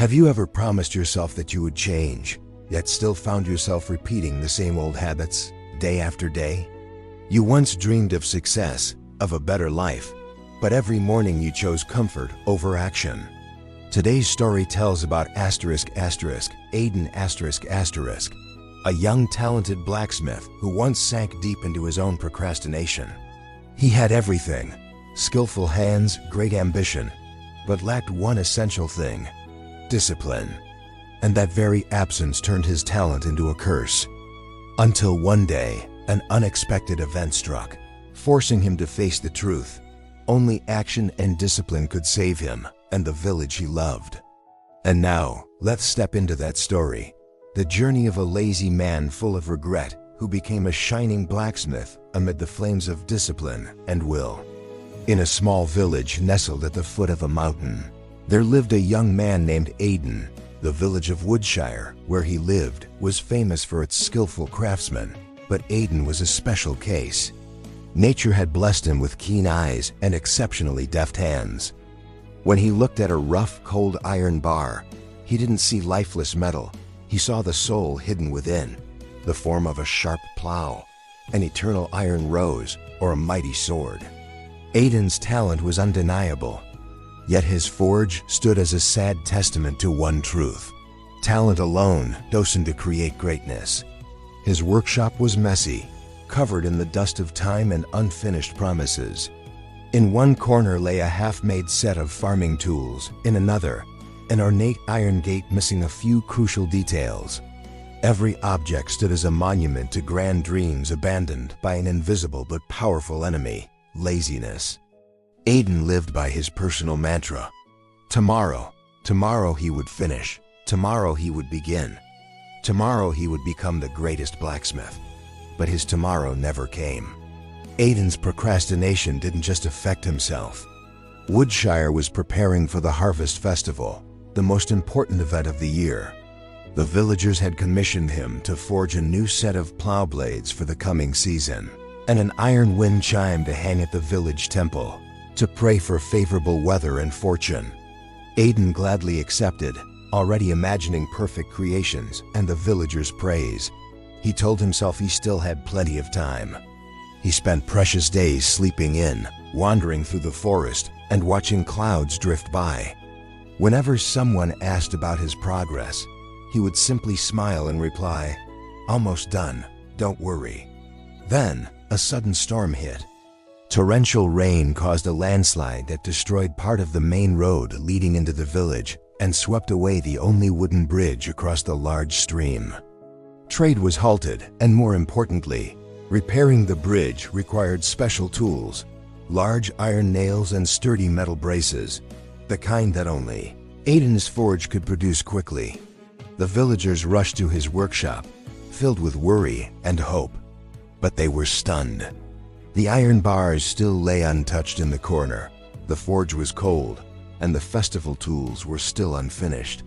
Have you ever promised yourself that you would change, yet still found yourself repeating the same old habits day after day? You once dreamed of success, of a better life, but every morning you chose comfort over action. Today's story tells about Aiden a young talented blacksmith who once sank deep into his own procrastination. He had everything: skillful hands, great ambition, but lacked one essential thing: discipline. And that very absence turned his talent into a curse. Until one day, an unexpected event struck, forcing him to face the truth. Only action and discipline could save him and the village he loved. And now, let's step into that story. The journey of a lazy man full of regret who became a shining blacksmith amid the flames of discipline and will. In a small village nestled at the foot of a mountain, there lived a young man named Aiden. The village of Woodshire, where he lived, was famous for its skillful craftsmen, but Aiden was a special case. Nature had blessed him with keen eyes and exceptionally deft hands. When he looked at a rough, cold iron bar, he didn't see lifeless metal. He saw the soul hidden within, the form of a sharp plow, an eternal iron rose, or a mighty sword. Aiden's talent was undeniable, yet his forge stood as a sad testament to one truth: talent alone destined to create greatness. His workshop was messy, covered in the dust of time and unfinished promises. In one corner lay a half-made set of farming tools, in another, an ornate iron gate missing a few crucial details. Every object stood as a monument to grand dreams abandoned by an invisible but powerful enemy: laziness. Aiden lived by his personal mantra: tomorrow, tomorrow he would finish, tomorrow he would begin, tomorrow he would become the greatest blacksmith. But his tomorrow never came. Aiden's procrastination didn't just affect himself. Woodshire was preparing for the Harvest Festival, the most important event of the year. The villagers had commissioned him to forge a new set of plow blades for the coming season, and an iron wind chime to hang at the village temple, to pray for favorable weather and fortune. Aiden gladly accepted, already imagining perfect creations and the villagers' praise. He told himself he still had plenty of time. He spent precious days sleeping in, wandering through the forest, and watching clouds drift by. Whenever someone asked about his progress, he would simply smile and reply, "Almost done, don't worry." Then, a sudden storm hit. Torrential rain caused a landslide that destroyed part of the main road leading into the village and swept away the only wooden bridge across the large stream. Trade was halted, and more importantly, repairing the bridge required special tools: large iron nails and sturdy metal braces, the kind that only Aiden's forge could produce quickly. The villagers rushed to his workshop, filled with worry and hope, but they were stunned. The iron bars still lay untouched in the corner, the forge was cold, and the festival tools were still unfinished.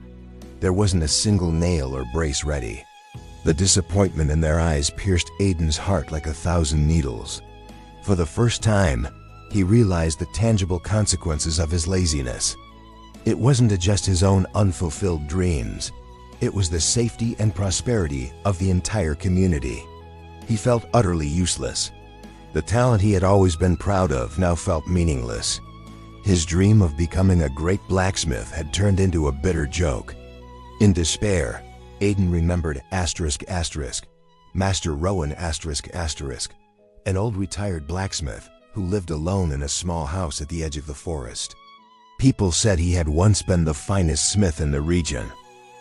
There wasn't a single nail or brace ready. The disappointment in their eyes pierced Aiden's heart like 1,000 needles. For the first time, he realized the tangible consequences of his laziness. It wasn't just his own unfulfilled dreams. It was the safety and prosperity of the entire community. He felt utterly useless. The talent he had always been proud of now felt meaningless. His dream of becoming a great blacksmith had turned into a bitter joke. In despair, Aiden remembered Master Rowan an old retired blacksmith who lived alone in a small house at the edge of the forest. People said he had once been the finest smith in the region,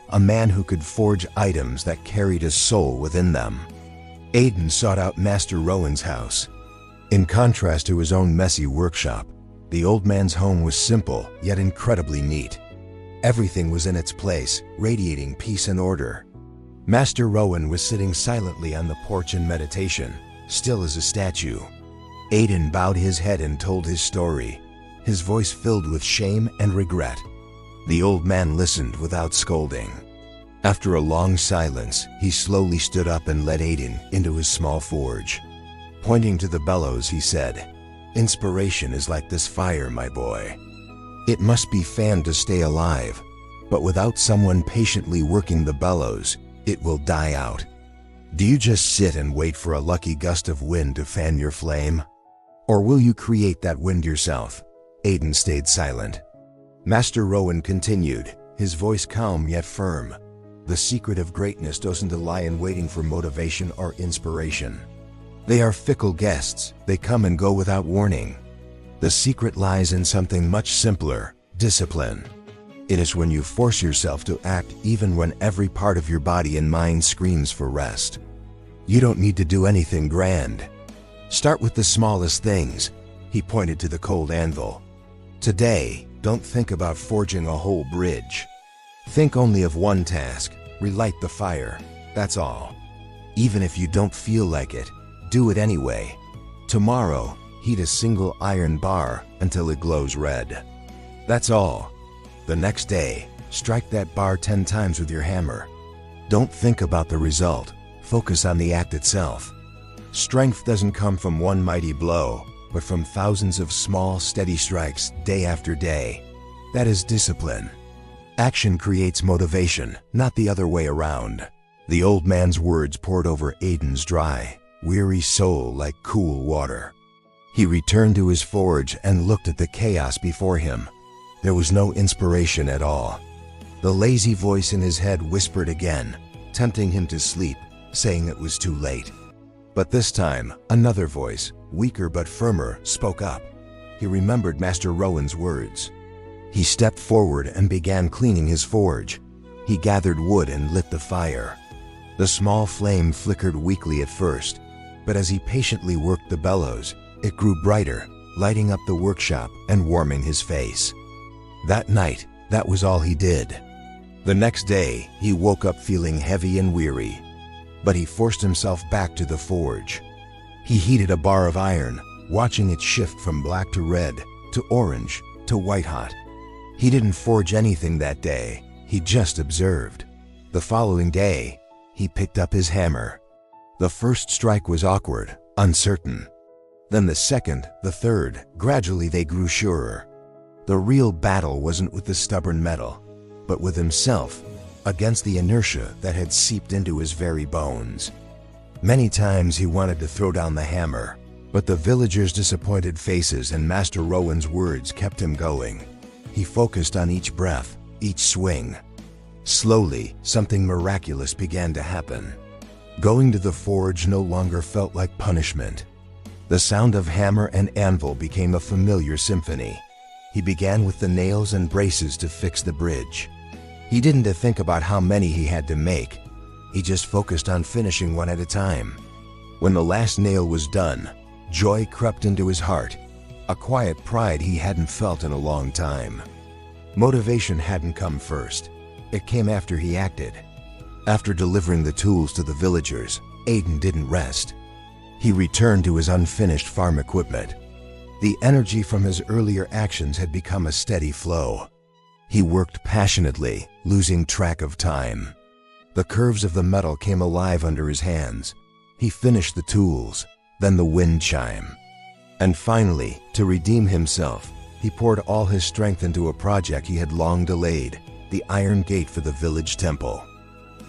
a man who could forge items that carried a soul within them. Aiden sought out Master Rowan's house. In contrast to his own messy workshop, the old man's home was simple yet incredibly neat. Everything was in its place, radiating peace and order. Master Rowan was sitting silently on the porch in meditation, still as a statue. Aiden bowed his head and told his story, his voice filled with shame and regret. The old man listened without scolding. After a long silence, he slowly stood up and led Aiden into his small forge. Pointing to the bellows, he said, "Inspiration is like this fire, my boy. It must be fanned to stay alive. But without someone patiently working the bellows, it will die out. Do you just sit and wait for a lucky gust of wind to fan your flame? Or will you create that wind yourself? Aiden stayed silent. Master Rowan continued, his voice calm yet firm. The secret of greatness doesn't lie in waiting for motivation or inspiration. They are fickle guests, they come and go without warning. The secret lies in something much simpler: discipline. It is when you force yourself to act even when every part of your body and mind screams for rest. You don't need to do anything grand. Start with the smallest things. He pointed to the cold anvil. Today, don't think about forging a whole bridge. Think only of one task: relight the fire. That's all. Even if you don't feel like it, do it anyway. Tomorrow, heat a single iron bar until it glows red. That's all. The next day, strike that bar 10 times with your hammer. Don't think about the result. Focus on the act itself. Strength doesn't come from one mighty blow, but from thousands of small, steady strikes day after day. That is discipline. Action creates motivation, not the other way around. The old man's words poured over Aiden's dry, weary soul like cool water. He returned to his forge and looked at the chaos before him. There was no inspiration at all. The lazy voice in his head whispered again, tempting him to sleep, saying it was too late. But this time, another voice, weaker but firmer, spoke up. He remembered Master Rowan's words. He stepped forward and began cleaning his forge. He gathered wood and lit the fire. The small flame flickered weakly at first, but as he patiently worked the bellows, it grew brighter, lighting up the workshop and warming his face. That night, that was all he did. The next day, he woke up feeling heavy and weary. But he forced himself back to the forge. He heated a bar of iron, watching it shift from black to red, to orange, to white hot. He didn't forge anything that day, he just observed. The following day, he picked up his hammer. The first strike was awkward, uncertain. Then the second, the third, gradually they grew surer. The real battle wasn't with the stubborn metal, but with himself, against the inertia that had seeped into his very bones. Many times he wanted to throw down the hammer, but the villagers' disappointed faces and Master Rowan's words kept him going. He focused on each breath, each swing. Slowly, something miraculous began to happen. Going to the forge no longer felt like punishment. The sound of hammer and anvil became a familiar symphony. He began with the nails and braces to fix the bridge. He didn't think about how many he had to make. He just focused on finishing one at a time. When the last nail was done, joy crept into his heart, a quiet pride he hadn't felt in a long time. Motivation hadn't come first. It came after he acted. After delivering the tools to the villagers, Aiden didn't rest. He returned to his unfinished farm equipment. The energy from his earlier actions had become a steady flow. He worked passionately, losing track of time. The curves of the metal came alive under his hands. He finished the tools, then the wind chime. And finally, to redeem himself, he poured all his strength into a project he had long delayed, the iron gate for the village temple.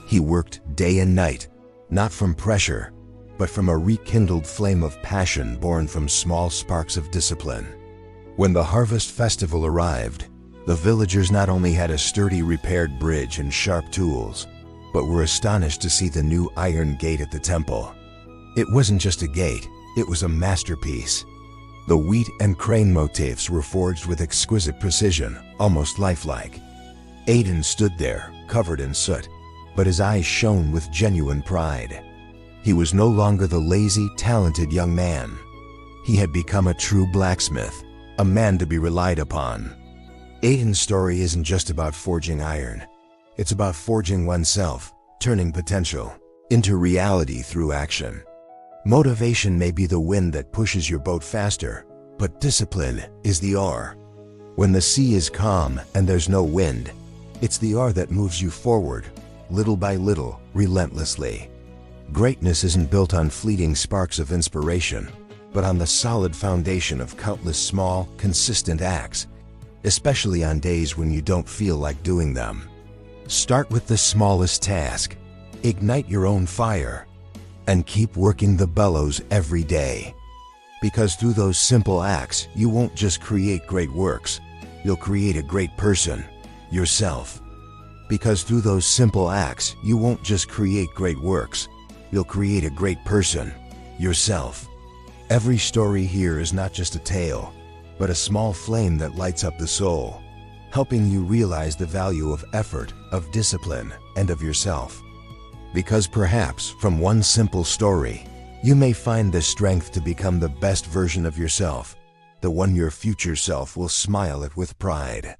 He worked day and night, not from pressure, but from a rekindled flame of passion born from small sparks of discipline. When the harvest festival arrived, the villagers not only had a sturdy repaired bridge and sharp tools, but were astonished to see the new iron gate at the temple. It wasn't just a gate, it was a masterpiece. The wheat and crane motifs were forged with exquisite precision, almost lifelike. Aiden stood there, covered in soot, but his eyes shone with genuine pride. He was no longer the lazy, talented young man. He had become a true blacksmith, a man to be relied upon. Aiden's story isn't just about forging iron. It's about forging oneself, turning potential into reality through action. Motivation may be the wind that pushes your boat faster, but discipline is the oar. When the sea is calm and there's no wind, it's the oar that moves you forward, little by little, relentlessly. Greatness isn't built on fleeting sparks of inspiration, but on the solid foundation of countless small, consistent acts, especially on days when you don't feel like doing them. Start with the smallest task. Ignite your own fire. And keep working the bellows every day. Because through those simple acts, you won't just create great works. You'll create a great person, yourself. Because through those simple acts, you won't just create great works. You'll create a great person, yourself. Every story here is not just a tale, but a small flame that lights up the soul, helping you realize the value of effort, of discipline, and of yourself. Because perhaps from one simple story, you may find the strength to become the best version of yourself, the one your future self will smile at with pride.